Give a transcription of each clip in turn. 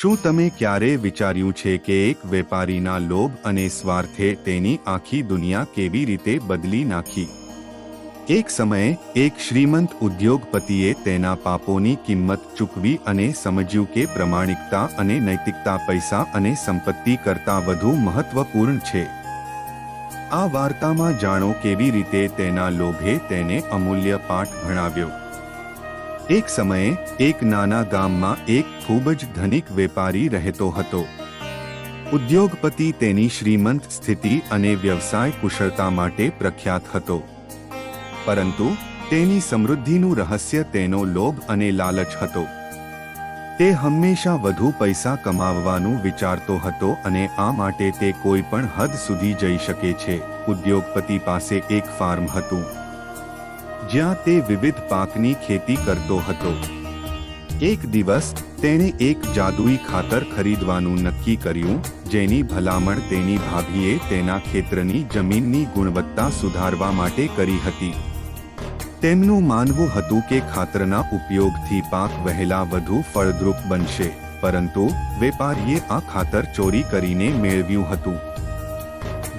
શું તમે ક્યારે વિચાર્યું છે કે એક વેપારીના લોભ અને સ્વાર્થે તેની આખી દુનિયા કેવી રીતે બદલી નાખી? એક સમયે એક શ્રીમંત ઉદ્યોગપતિએ તેના પાપોની કિંમત ચૂકવી અને સમજ્યું કે પ્રામાણિકતા અને નૈતિકતા પૈસા અને સંપત્તિ કરતાં વધુ મહત્વપૂર્ણ છે. આ વાર્તામાં જાણો કેવી રીતે તેના લોભે તેને અમૂલ્ય પાઠ ભણાવ્યો. એક સમયે એક નાના ગામમાં એક ખૂબ જ ધનિક વેપારી રહેતો હતો. ઉદ્યોગપતિ તેની શ્રીમંત સ્થિતિ અને વ્યવસાય કુશળતા માટે પ્રખ્યાત હતો. પરંતુ તેની સમૃદ્ધિનું રહસ્ય તેનો લોભ અને લાલચ હતો. તે હંમેશા વધુ પૈસા કમાવવાનું વિચારતો હતો અને આ માટે તે કોઈ પણ હદ સુધી જઈ શકે છે. ઉદ્યોગપતિ પાસે એક ફાર્મ હતું જ્યાં તે વિવિધ પાકની ખેતી કરતો હતો. એક દિવસ તેણે એક જાદુઈ ખાતર ખરીદવાનું નક્કી કર્યું, જેની ભલામણ તેની ભાભીએ તેના ખેતરની જમીનની ગુણવત્તા સુધારવા માટે કરી હતી. તેમનું માનવું હતું કે ખાતરના ઉપયોગથી પાક વહેલા વધુ ફળદ્રુપ બનશે, પરંતુ વેપારીએ આ ખાતર ચોરી કરીને મેળવ્યું હતું.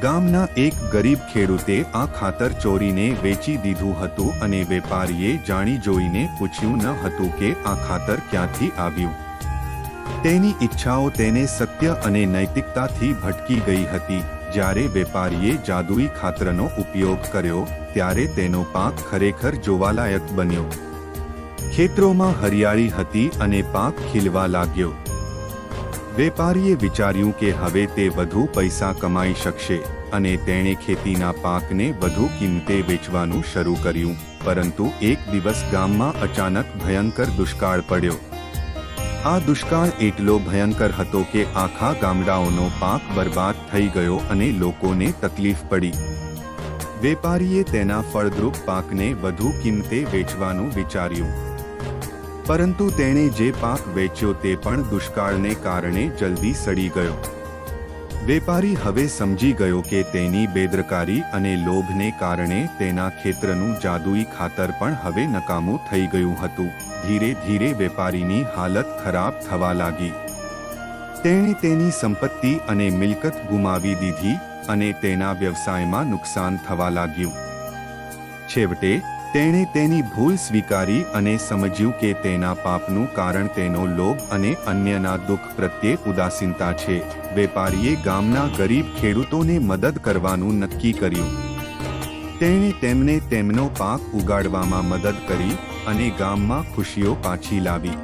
ગામના એક ગરીબ ખેડૂતે આ ખાતર ચોરીને વેચી દીધું હતું અને વેપારીએ જાણી જોઈને પૂછ્યું ન હતું કે આ ખાતર ક્યાંથી આવ્યું. તેની ઈચ્છાઓ તેને સત્ય અને નૈતિકતાથી ભટકી ગઈ હતી. જ્યારે વેપારીએ જાદુઈ ખાતરનો ઉપયોગ કર્યો ત્યારે તેનો પાક ખરેખર જોવાલાયક બન્યો. ખેતરોમાં હરિયાળી હતી અને પાક ખીલવા લાગ્યો. વેપારીએ વિચાર્યું કે હવે તે વધુ પૈસા કમાઈ શકશે અને તેણે ખેતીના પાકને વધુ કિંમતે વેચવાનું શરૂ કર્યું. પરંતુ એક દિવસ ગામમાં અચાનક ભયંકર દુષ્કાળ પડ્યો. આ દુષ્કાળ એટલો ભયંકર હતો કે આખા ગામડાઓનો પાક બરબાદ થઈ ગયો અને લોકોને તકલીફ પડી. વેપારીએ તેના ફળદ્રુપ પાકને વધુ કિંમતે વેચવાનું વિચાર્યું, પરંતુ તેણે જે પાક વેચ્યો તે પણ દુષ્કાળને કારણે જલ્દી સડી ગયો. વેપારી હવે સમજી ગયો કે તેની બેદરકારી અને લોભને કારણે તેના ખેતરનું જાદુઈ ખાતર પણ હવે નકામું થઈ ગયું હતું. ધીરે ધીરે વેપારીની હાલત ખરાબ થવા લાગી. તેણે તેની સંપત્તિ અને મિલકત ગુમાવી દીધી અને તેના વ્યવસાયમાં નુકસાન થવા લાગ્યું. છેવટે તેણે તેની ભૂલ સ્વીકારી અને સમજ્યું કે તેના પાપનું કારણ તેનો લોભ અને અન્યના દુઃખ પ્રત્યે ઉદાસીનતા છે. વેપારીએ ગામના ગરીબ ખેડૂતોને મદદ કરવાનું નક્કી કર્યું. તેણે તેમને તેમનો પાક ઉગાડવામાં મદદ કરી અને ગામમાં ખુશીઓ પાછી લાવી.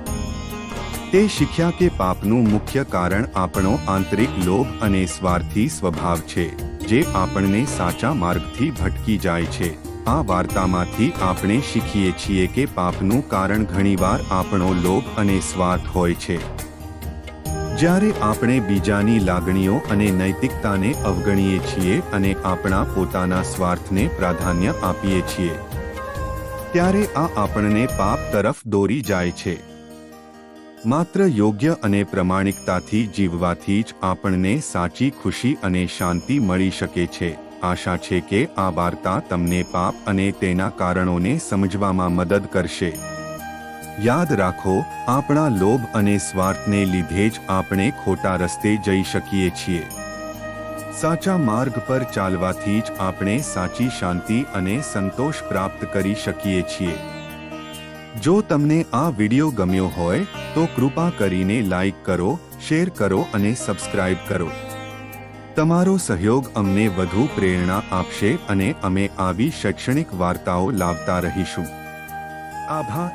તે શીખ્યા કે પાપનું મુખ્ય કારણ આપણો આંતરિક લોભ અને સ્વાર્થી સ્વભાવ છે, જે આપણને સાચા માર્ગથી ભટકી જાય છે. આ વાર્તામાંથી આપણે શીખીએ છીએ કે પાપનું કારણ ઘણીવાર આપણો લોભ અને સ્વાર્થ હોય છે. જ્યારે આપણે બીજાની લાગણીઓ અને નૈતિકતાને અવગણીએ છીએ અને આપણા પોતાના સ્વાર્થને પ્રાધાન્ય આપીએ છીએ, ત્યારે આ આપણને પાપ તરફ દોરી જાય છે. માત્ર યોગ્ય અને પ્રામાણિકતાથી જીવવાથી જ આપણને સાચી ખુશી અને શાંતિ મળી શકે છે. આશા છે કે આ વાર્તા તમને પાપ અને તેના કારણોને સમજવામાં મદદ કરશે. યાદ રાખો, આપણા લોભ અને સ્વાર્થને લીધે જ આપણે ખોટા રસ્તે જઈ શકીએ છીએ. સાચા માર્ગ પર ચાલવાથી જ આપણે સાચી શાંતિ અને સંતોષ પ્રાપ્ત કરી શકીએ છીએ. જો તમને આ વિડિયો ગમ્યો હોય તો કૃપા કરીને લાઈક કરો, શેર કરો અને સબસ્ક્રાઇબ કરો. તમારો સહયોગ અમને વધુ પ્રેરણા આપશે અને અમે આવી શૈક્ષણિક વાર્તાઓ લાવતા રહીશું. આભાર.